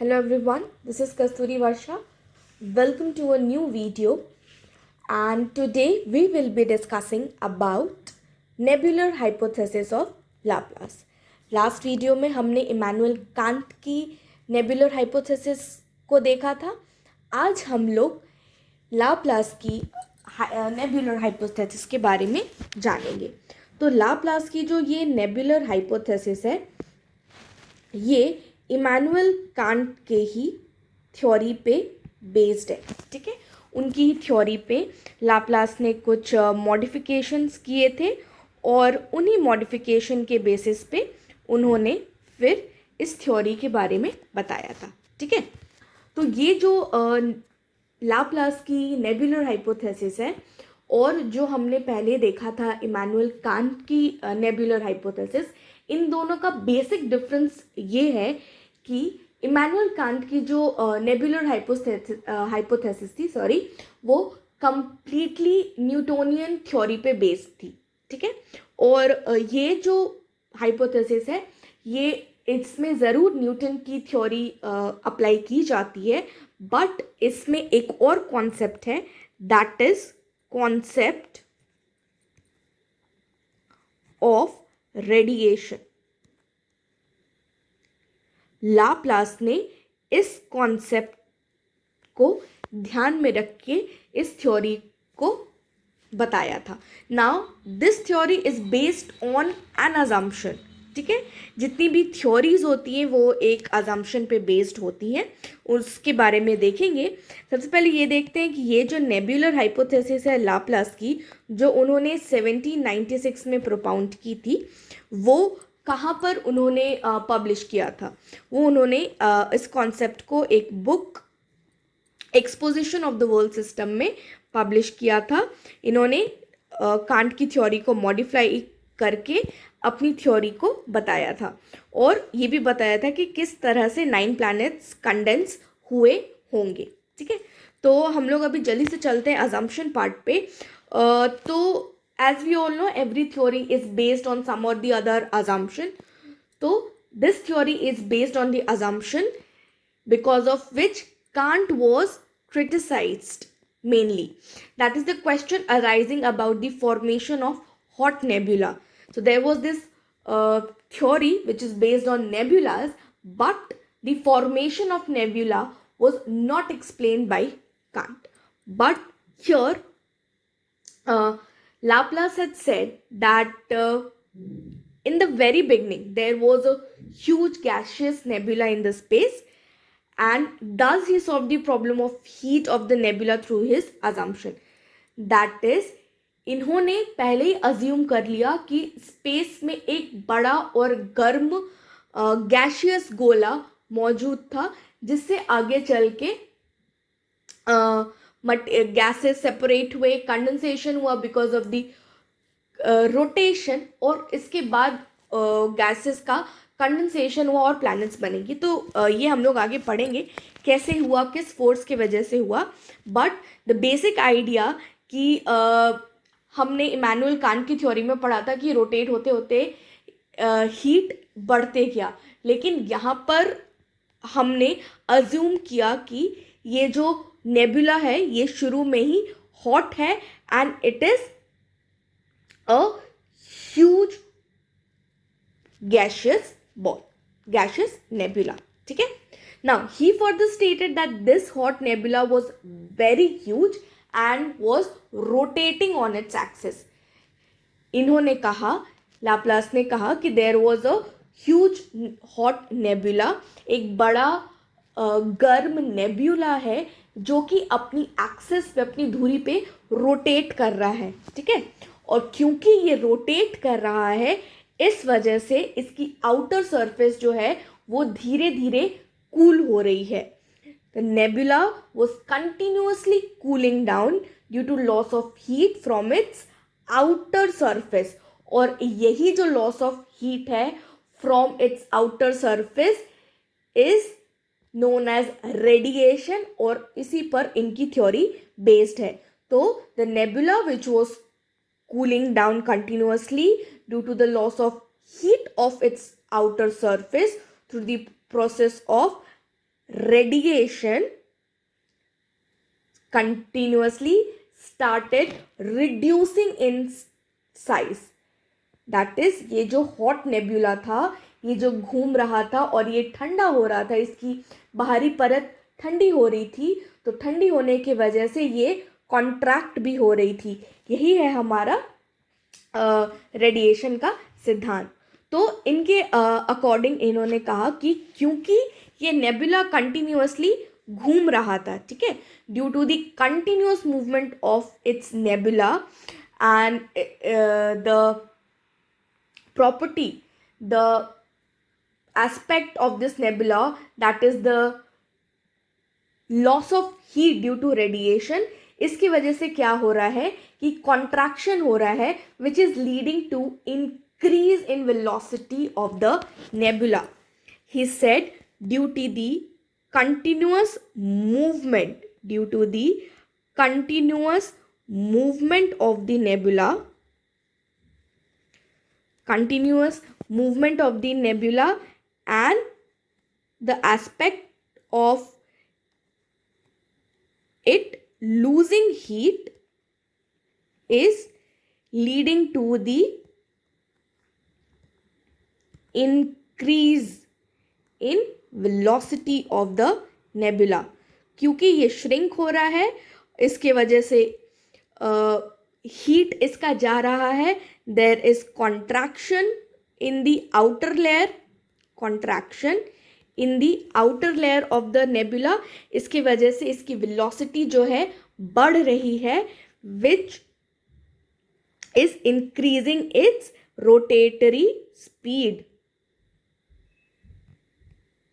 Hello everyone, this is Kasturi Varsha. Welcome to a new video, and today we will be discussing about nebular hypothesis of Laplace. Last video में हमने Immanuel Kant की nebular hypothesis को देखा था. आज हम लोग Laplace की नेबुलर हाइपोथेसिस के बारे में जानेंगे. तो लाप्लास की जो ये नेबुलर हाइपोथेसिस है, ये इमैनुअल कांट के ही थ्योरी पे बेस्ड है. ठीक है, उनकी ही थ्योरी पे लाप्लास ने कुछ मॉडिफिकेशंस किए थे और उन्हीं मॉडिफिकेशन के बेसिस पे उन्होंने फिर इस थ्योरी के बारे में बताया था. ठीक है, तो ये जो लाप्लास की नेबुलर हाइपोथेसिस है और जो हमने पहले देखा था इमैनुअल कांट की नेबुलर हाइपोथेसिस, इन दोनों का बेसिक डिफरेंस ये है कि इमैनुअल कांट की जो नेबुलर हाइपोथेसिस थी वो कंप्लीटली न्यूटोनियन थ्योरी पे बेस्ड थी. ठीक है, और ये जो हाइपोथेसिस है ये इसमें ज़रूर न्यूटन की थ्योरी अप्लाई की जाती है, बट इसमें एक और कॉन्सेप्ट है, that is concept of radiation. Laplace ने इस कॉन्सेप्ट को ध्यान में रख के इस थ्योरी को बताया था. Now this theory is based on an assumption. ठीक है, जितनी भी थ्योरीज होती हैं वो एक अजम्पशन पे बेस्ड होती हैं, उसके बारे में देखेंगे. सबसे पहले ये देखते हैं कि ये जो नेबुलर हाइपोथेसिस है लाप्लास की, जो उन्होंने 1796 में प्रोपाउंड की थी, वो कहाँ पर उन्होंने पब्लिश किया था. वो उन्होंने इस कॉन्सेप्ट को एक book exposition of the world system में पब्लिश किया था. इन्होंने कांट की थ्योरी को मॉडिफाई करके अपनी थ्योरी को बताया था और ये भी बताया था कि किस तरह से 9 प्लैनेट्स कंडेंस हुए होंगे. ठीक है, तो हम लोग अभी जल्दी से चलते हैं अजम्पशन पार्ट पे. तो as we all know, every theory is based on some or the other assumption. So this theory is based on the assumption because of which Kant was criticized mainly. That is the question arising about the formation of hot nebula. So there was this theory which is based on nebulas, but the formation of nebula was not explained by Kant. But here Laplace had said that in the very beginning there was a huge gaseous nebula in the space, and thus he solved the problem of heat of the nebula through his assumption. That is, इन्होंने पहले ही assume कर लिया कि space में एक बड़ा और गर्म गैशियस गोला मौजूद था, जिससे आगे चल के गैसेस सेपरेट हुए, कंडेंसेशन हुआ बिकॉज ऑफ द रोटेशन, और इसके बाद गैसेस का कंडेंसेशन हुआ और प्लैनेट्स बनेगी. तो ये हम लोग आगे पढ़ेंगे कैसे हुआ, किस फोर्स की वजह से हुआ. बट द बेसिक आइडिया कि हमने इमैनुअल कांट की थ्योरी में पढ़ा था कि रोटेट होते होते हीट बढ़ते गया, लेकिन यहाँ पर हमने अज्यूम किया कि ये जो नेबुला है ये शुरू में ही हॉट है and it is a huge gaseous nebula. ठीक है, now he further stated that this hot nebula was very huge and was rotating on its axis. इन्होंने कहा, लाप्लास ने कहा कि there was a huge hot nebula, एक बड़ा गर्म नेब्यूला है जो कि अपनी एक्सिस पे, अपनी धुरी पे रोटेट कर रहा है. ठीक है, और क्योंकि ये रोटेट कर रहा है इस वजह से इसकी आउटर सरफेस जो है वो धीरे धीरे कूल हो रही है. The nebula was continuously cooling down due to loss of heat from its outer surface, और यही जो लॉस ऑफ हीट है from its outer surface is known as radiation, और इसी पर इनकी थ्योरी बेस्ड है. तो the nebula which was cooling down continuously due to the loss of heat of its outer surface through the process of radiation continuously started reducing in size. That is ये जो hot nebula था, ये जो घूम रहा था और ये ठंडा हो रहा था, इसकी बाहरी परत ठंडी हो रही थी, तो ठंडी होने की वजह से ये कॉन्ट्रैक्ट भी हो रही थी. यही है हमारा रेडिएशन का सिद्धांत. तो इनके अकॉर्डिंग इन्होंने कहा कि क्योंकि ये नेबुला कंटिन्यूअसली घूम रहा था, ठीक है, due to the continuous movement of its nebula and the property, the aspect of this nebula, that is the loss of heat due to radiation, इसकी वजह से क्या हो रहा है कि contraction हो रहा है, which is leading to increase in velocity of the nebula. He said due to the continuous movement of the nebula, continuous movement of the nebula and the aspect of it losing heat is leading to the increase in velocity of the nebula. क्योंकि ये shrink हो रहा है, इसके वजह से heat इसका जा रहा है. There is contraction in the outer layer of the nebula. इसकी वजह से इसकी velocity जो है बढ़ रही है, which is increasing its rotatory speed.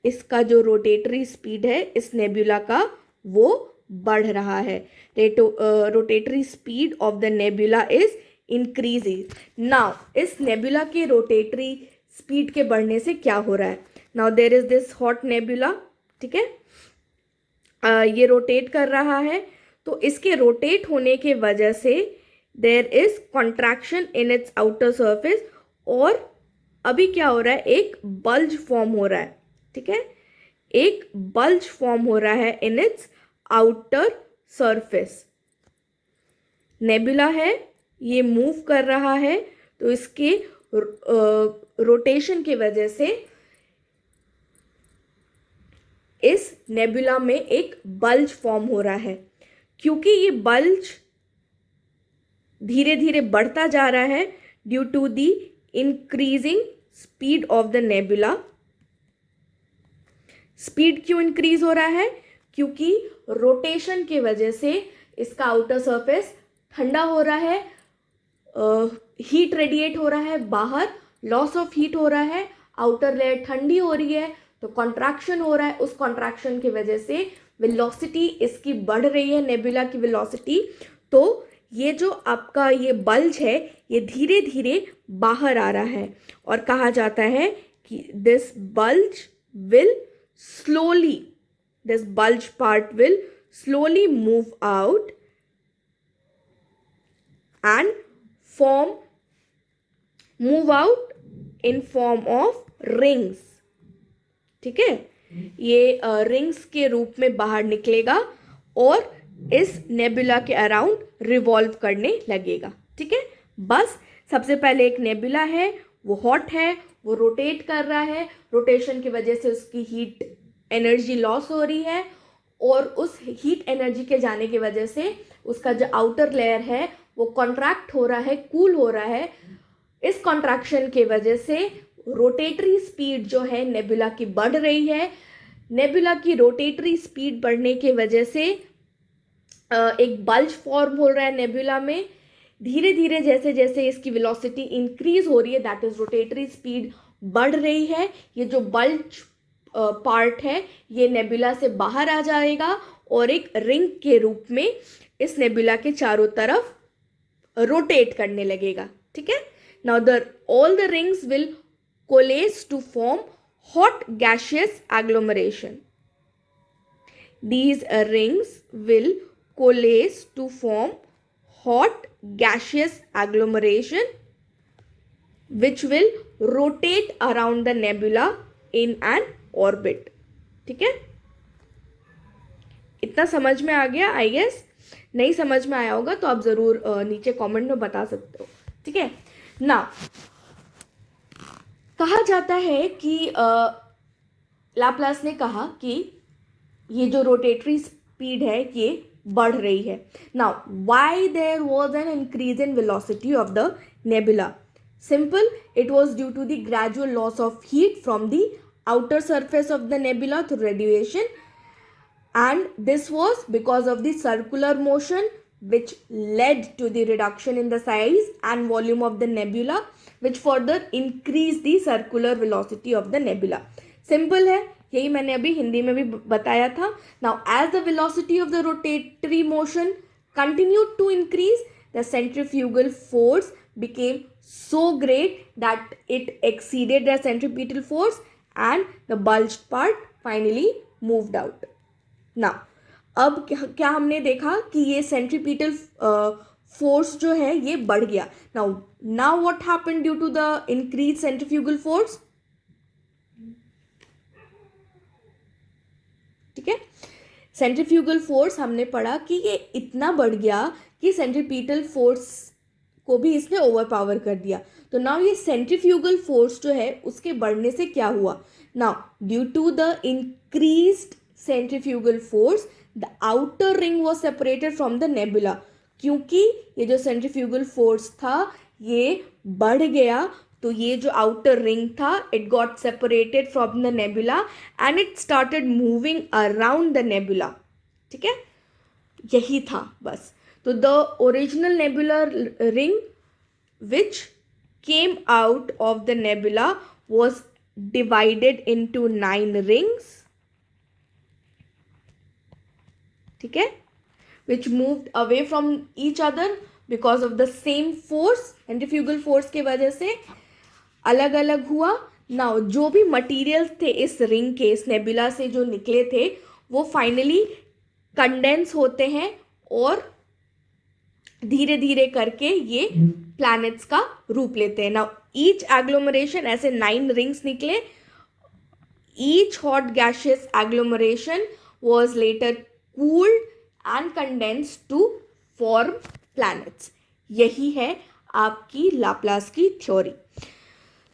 इसका जो रोटेटरी स्पीड है इस नेबुला का वो बढ़ रहा है. Rotatory speed of the nebula is increasing. Now इस नेबुला के रोटेटरी स्पीड के बढ़ने से क्या हो रहा है? Now there is this hot nebula, ठीक है, ये रोटेट कर रहा है, तो इसके रोटेट होने के वजह से there is contraction in its outer surface, और अभी क्या हो रहा है, एक बल्ज फॉर्म हो रहा है, ठीक है, एक बल्ज फॉर्म हो रहा है इन इट्स आउटर सरफेस. नेबुला है, ये मूव कर रहा है, तो इसके रोटेशन की वजह से इस नेबुला में एक बल्ज फॉर्म हो रहा है. क्योंकि ये बल्ज धीरे धीरे बढ़ता जा रहा है due to the increasing speed of the nebula. Speed क्यों इंक्रीज हो रहा है? क्योंकि रोटेशन की वजह से इसका आउटर सरफेस ठंडा हो रहा है, हीट रेडिएट हो रहा है बाहर, लॉस ऑफ हीट हो रहा है, आउटर लेयर ठंडी हो रही है, तो कॉन्ट्रैक्शन हो रहा है. उस कॉन्ट्रैक्शन की वजह से वेलोसिटी इसकी बढ़ रही है, नेबुला की वेलोसिटी. तो ये जो आपका ये बल्ज है ये धीरे धीरे बाहर आ रहा है, और कहा जाता है कि this bulge part will slowly move out and move out in form of rings. ठीक है, ये रिंग्स के रूप में बाहर निकलेगा और इस नेबुला के अराउंड रिवॉल्व करने लगेगा. ठीक है, बस सबसे पहले एक नेबुला है, वो हॉट है, वो रोटेट कर रहा है, रोटेशन की वजह से उसकी हीट एनर्जी लॉस हो रही है, और उस हीट एनर्जी के जाने की वजह से उसका जो आउटर लेयर है वो कॉन्ट्रैक्ट हो रहा है, कूल हो रहा है. इस कॉन्ट्रैक्शन की वजह से रोटेटरी स्पीड जो है नेबुला की बढ़ रही है. नेबुला की रोटेटरी स्पीड बढ़ने की वजह से एक बल्ज फॉर्म हो रहा है नेबुला में. धीरे धीरे जैसे जैसे इसकी वेलोसिटी इंक्रीज हो रही है, दैट इज रोटेटरी स्पीड बढ़ रही है, ये जो बल्ज पार्ट है ये नेबुला से बाहर आ जाएगा और एक रिंग के रूप में इस नेबुला के चारों तरफ रोटेट करने लगेगा. ठीक है, now all the rings will coalesce to form hot gaseous agglomeration. These rings will coalesce to form hot gaseous agglomeration which will rotate around the nebula in an orbit. ठीक है, इतना समझ में आ गया आई गेस? नहीं समझ में आया होगा तो आप ज़रूर नीचे कमेंट में बता सकते हो, ठीक है ना। कहा जाता है कि लाप्लास ने कहा कि ये जो रोटेटरी स्पीड है ये बढ़ रही है। Now why there was an increase in velocity of the nebula? Simple, it was due to the gradual loss of heat from the outer surface of the nebula through radiation, and this was because of the circular motion which led to the reduction in the size and volume of the nebula, which further increased the circular velocity of the nebula. Simple है, यही मैंने अभी हिंदी में भी बताया था. Now as the velocity of the rotatory motion continued to increase, the centrifugal force became so great that it exceeded the centripetal force and the bulged part finally moved out. Now अब क्या हमने देखा कि ये centripetal force जो है ये बढ़ गया. Now what happened due to the increase centrifugal force? ठीक है, सेंट्रीफ्यूगल फोर्स हमने पढ़ा कि ये इतना बढ़ गया कि सेंट्रीपिटल फोर्स को भी इसने ओवरपावर कर दिया. तो नाउ ये सेंट्रीफ्यूगल फोर्स जो है उसके बढ़ने से क्या हुआ? Now due to the increased centrifugal force the outer ring was separated from the nebula. क्योंकि ये जो सेंट्रीफ्यूगल फोर्स था ये बढ़ गया तो ये जो आउटर रिंग था it got separated from the nebula and it started moving around the nebula. ठीक है, यही था बस. तो the original nebular ring which came out of the nebula was divided into 9 rings. ठीक है, which moved away from each other because of the same force, centrifugal force के वजह से अलग अलग हुआ. Now जो भी मटीरियल थे इस रिंग के, इस नेबुला से जो निकले थे वो फाइनली कंडेंस होते हैं और धीरे धीरे करके ये प्लैनेट्स का रूप लेते हैं. नाउ ईच एग्लोमरेशन, ऐसे 9 रिंग्स निकले. Each hot gaseous agglomeration was later cooled and condensed to form planets. यही है आपकी लाप्लास की थ्योरी.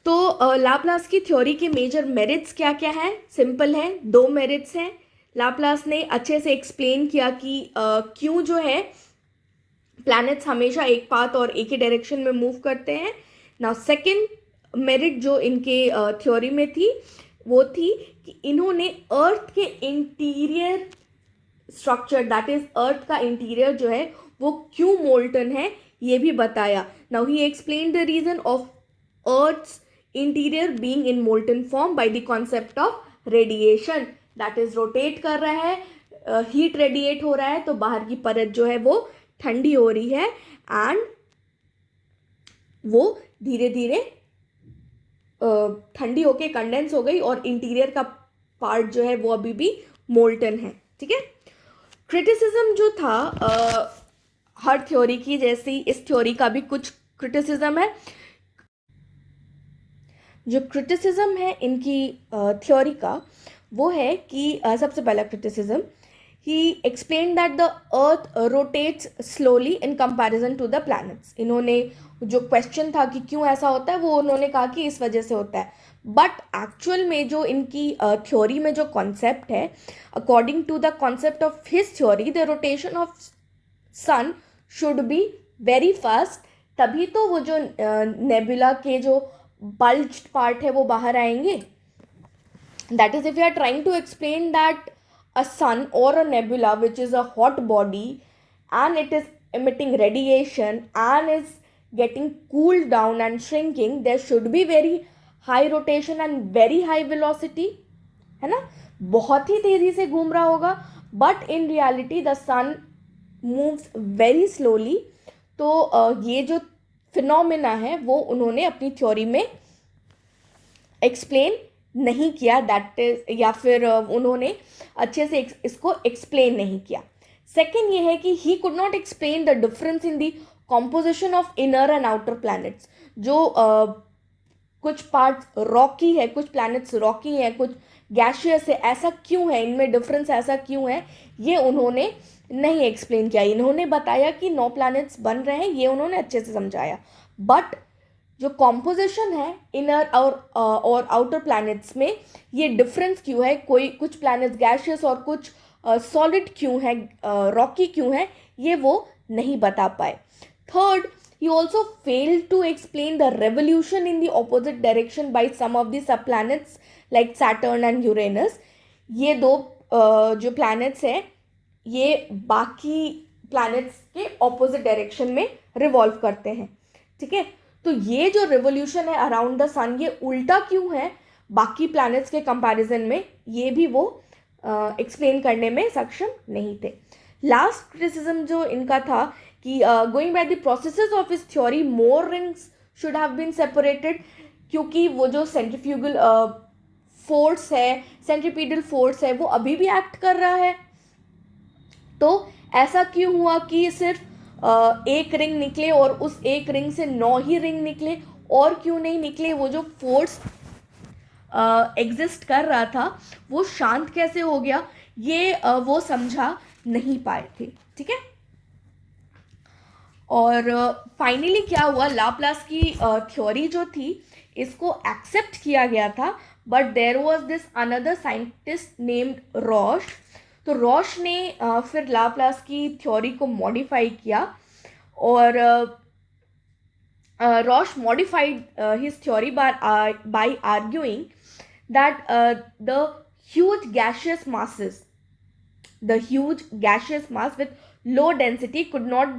तो लाप्लास की थ्योरी के मेजर मेरिट्स क्या क्या हैं? सिंपल है, 2 मेरिट्स हैं. लाप्लास ने अच्छे से एक्सप्लेन किया कि क्यों जो है प्लैनेट्स हमेशा एक पाथ और एक ही डायरेक्शन में मूव करते हैं. नाउ सेकंड मेरिट जो इनके थ्योरी में थी वो थी कि इन्होंने अर्थ के interior structure, that is earth का इंटीरियर जो है वो क्यों मोल्टन है ये भी बताया. Now he explain the reason of earth's interior being in molten form by the concept of radiation. That is rotate कर रहा है, हीट रेडिएट हो रहा है तो बाहर की परत जो है वो ठंडी हो रही है एंड वो धीरे धीरे ठंडी होके कंडेंस हो गई और इंटीरियर का पार्ट जो है वो अभी भी मोल्टन है. ठीक है, क्रिटिसिज्म जो था हर थ्योरी की जैसी इस थ्योरी का भी कुछ क्रिटिसिज्म है. जो क्रिटिसिज्म है इनकी थ्योरी का वो है कि सबसे पहला criticism, he explained that the earth rotates slowly in comparison to the planets. इन्होंने जो क्वेश्चन था कि क्यों ऐसा होता है वो उन्होंने कहा कि इस वजह से होता है. बट एक्चुअल में जो इनकी थ्योरी में जो कॉन्सेप्ट है, according to the concept of his theory the rotation of sun should be very fast. तभी तो वो जो नेबुला के जो बल्ज्ड पार्ट है वो बाहर आएंगे. That is if you are trying to explain that a sun or a nebula which is a hot body and it is emitting radiation and is getting cooled down and shrinking, there should be very high rotation and very high velocity, है ना, बहुत ही तेजी से घूम रहा होगा. But in reality the sun moves very slowly. तो ये जो फिनोमेना है वो उन्होंने अपनी थ्योरी में एक्सप्लेन नहीं किया, दैट इज, या फिर उन्होंने अच्छे से इसको एक्सप्लेन नहीं किया. सेकेंड ये है कि he could not explain the difference in the composition of inner and outer planets. जो कुछ पार्ट्स रॉकी है, कुछ प्लैनेट्स रॉकी हैं, कुछ गैशियस है, ऐसा क्यों है, इनमें डिफरेंस ऐसा क्यों है, ये उन्होंने नहीं एक्सप्लेन किया। इन्होंने बताया कि 9 प्लैनेट्स बन रहे हैं, ये उन्होंने अच्छे से समझाया, बट जो कॉम्पोजिशन है इनर और आउटर प्लैनेट्स में ये डिफरेंस क्यों है, कोई कुछ प्लैनेट्स गैशियस और कुछ सॉलिड क्यों है, रॉकी क्यों है, ये वो नहीं बता पाए। Third, he also failed to explain the revolution in the opposite direction by some of the subplanets like Saturn and Uranus. ये दो जो planets हैं ये बाकी planets के opposite direction में revolve करते हैं, ठीक है। तो ये जो revolution है around the sun ये उल्टा क्यों है बाकी planets के comparison में, ये भी वो explain करने में सक्षम नहीं थे। लास्ट क्रिटिसिज्म जो इनका था कि going by the processes of his theory more rings should have been separated, क्योंकि वो जो सेंट्रीफ्यूगल फोर्स है, सेंट्रीपीटल फोर्स है, वो अभी भी एक्ट कर रहा है। तो ऐसा क्यों हुआ कि सिर्फ एक रिंग निकले और उस एक रिंग से 9 ही रिंग निकले, और क्यों नहीं निकले, वो जो फोर्स एग्जिस्ट कर रहा था वो शांत कैसे हो गया, ये वो समझा नहीं पाए थे, ठीक है। और फाइनली क्या हुआ, लाप्लास की थ्योरी जो थी इसको एक्सेप्ट किया गया था, but there was this another scientist named Roche. तो रॉश ने फिर लाप्लास की थ्योरी को मॉडिफाई किया, और Roche modified his theory by arguing that the huge gaseous mass with low density could not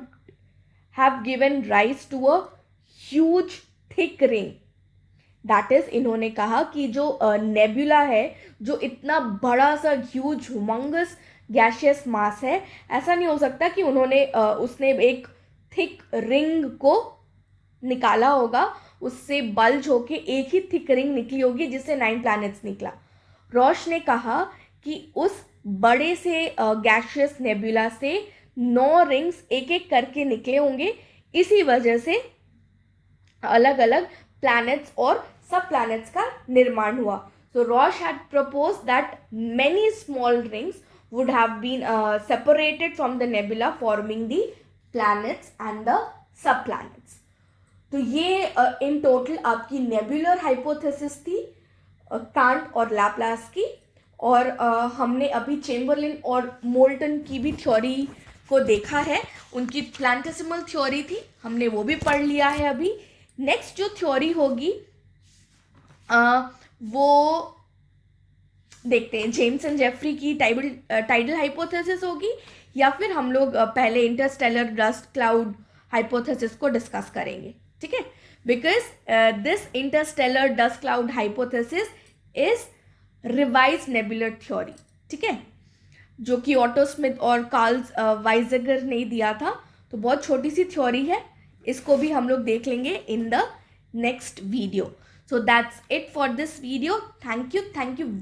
have given rise to a huge thick ring. That is, इन्होंने कहा कि जो नेबुला है, जो इतना बड़ा सा ह्यूज ह्यूमंगस गैशियस मास है, ऐसा नहीं हो सकता कि उसने एक थिक रिंग को निकाला होगा, उससे बल्ज होके एक ही थिक रिंग निकली होगी जिससे 9 प्लैनेट्स निकला। रॉश ने कहा कि उस बड़े से गैशियस नेबुला से 9 रिंग्स एक एक करके निकले होंगे, इसी वजह से अलग अलग प्लैनेट्स और सब प्लैनेट्स का निर्माण हुआ। So Roche had proposed that many small rings would have been separated from the nebula forming the planets and the sub planets. तो ये इन टोटल आपकी नेबुलर हाइपोथेसिस थी कांट और लाप्लास की, और हमने अभी चेम्बरलिन और मोल्टन की भी थ्योरी को देखा है, उनकी प्लांटेसिमल थ्योरी थी, हमने वो भी पढ़ लिया है अभी। नेक्स्ट जो थ्योरी होगी वो देखते हैं, जेम्स एंड जेफरी की टाइडल हाइपोथेसिस होगी, या फिर हम लोग पहले इंटरस्टेलर डस्ट क्लाउड हाइपोथेसिस को डिस्कस करेंगे, ठीक है। Because this Interstellar dust cloud hypothesis is revise nebular theory, ठीक है, जो कि ऑटो स्मिथ और कार्ल वाइजेगर ने दिया था। तो बहुत छोटी सी थ्योरी है, इसको भी हम लोग देख लेंगे in the next video. So that's it for this video. Thank you